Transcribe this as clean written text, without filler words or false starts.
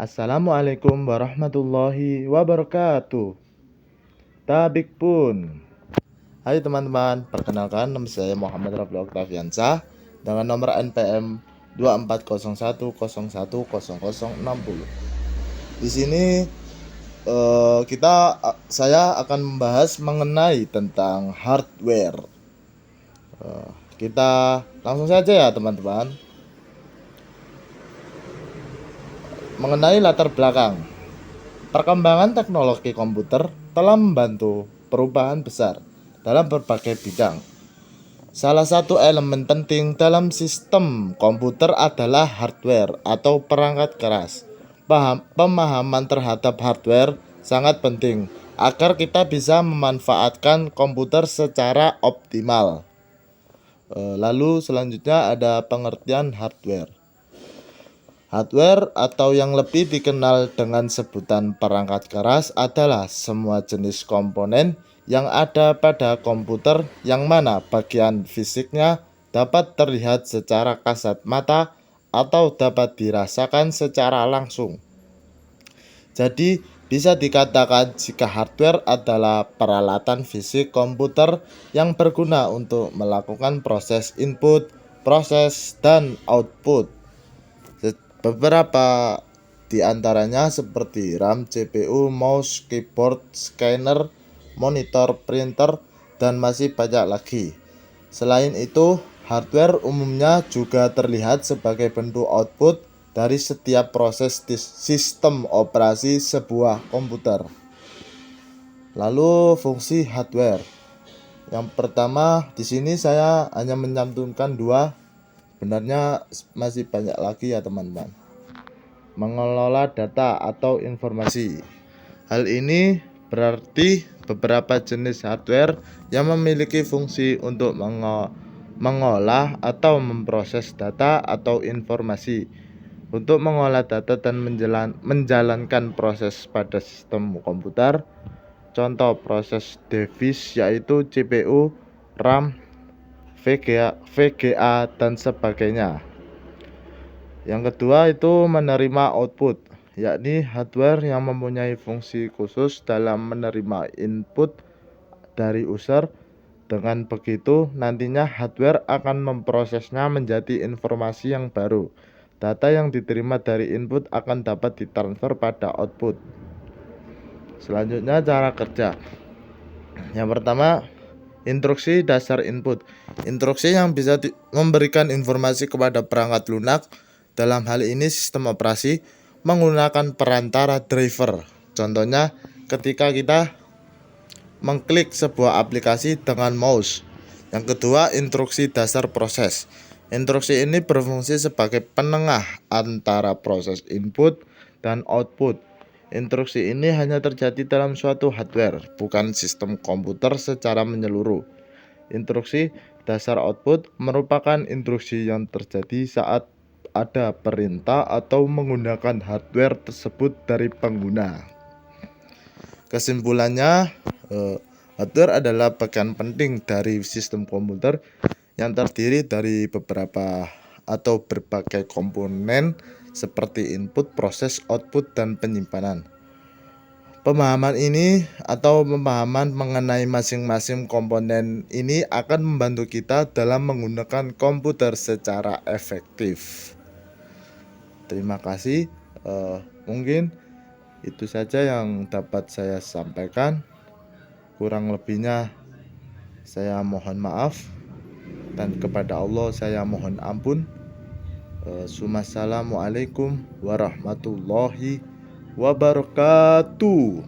Assalamualaikum warahmatullahi wabarakatuh. Tabik pun. Hai teman-teman, perkenalkan nama saya Muhammad Rafi Oktaviansyah dengan nomor NPM 2401010060. Di sini saya akan membahas mengenai tentang hardware. Kita langsung saja ya teman-teman. Mengenai latar belakang, perkembangan teknologi komputer telah membantu perubahan besar dalam berbagai bidang. Salah satu elemen penting dalam sistem komputer adalah hardware atau perangkat keras. Pemahaman terhadap hardware sangat penting agar kita bisa memanfaatkan komputer secara optimal. Lalu selanjutnya ada pengertian hardware. Hardware atau yang lebih dikenal dengan sebutan perangkat keras adalah semua jenis komponen yang ada pada komputer yang mana bagian fisiknya dapat terlihat secara kasat mata atau dapat dirasakan secara langsung. Jadi bisa dikatakan jika hardware adalah peralatan fisik komputer yang berguna untuk melakukan proses input, proses, dan output. Beberapa di antaranya seperti RAM, CPU, mouse, keyboard, scanner, monitor, printer, dan masih banyak lagi. Selain itu, hardware umumnya juga terlihat sebagai bentuk output dari setiap proses sistem operasi sebuah komputer. Lalu fungsi hardware. Yang pertama, di sini saya hanya mencantumkan dua. Sebenarnya masih banyak lagi ya teman-teman. Mengelola data atau informasi. Hal ini berarti beberapa jenis hardware yang memiliki fungsi untuk mengolah atau memproses data atau informasi. Untuk mengolah data dan menjalankan proses pada sistem komputer. Contoh proses device yaitu CPU, RAM, VGA dan sebagainya. Yang kedua itu menerima output, yakni hardware yang mempunyai fungsi khusus dalam menerima input dari user. Dengan begitu nantinya hardware akan memprosesnya menjadi informasi yang baru. Data yang diterima dari input akan dapat ditransfer pada output. Selanjutnya cara kerja. Yang pertama, instruksi dasar input. Instruksi yang bisa memberikan informasi kepada perangkat lunak, dalam hal ini sistem operasi, menggunakan perantara driver. Contohnya ketika kita mengklik sebuah aplikasi dengan mouse. Yang kedua, instruksi dasar proses. Instruksi ini berfungsi sebagai penengah antara proses input dan output. Instruksi ini hanya terjadi dalam suatu hardware, bukan sistem komputer secara menyeluruh. Instruksi dasar output merupakan instruksi yang terjadi saat ada perintah atau menggunakan hardware tersebut dari pengguna. Kesimpulannya, hardware adalah bagian penting dari sistem komputer yang terdiri dari beberapa atau berbagai komponen seperti input, proses, output, dan penyimpanan. Pemahaman ini atau pemahaman mengenai masing-masing komponen ini akan membantu kita dalam menggunakan komputer secara efektif. Terima kasih. Mungkin itu saja yang dapat saya sampaikan. Kurang lebihnya saya mohon maaf, dan kepada Allah saya mohon ampun. Assalamualaikum warahmatullahi wabarakatuh.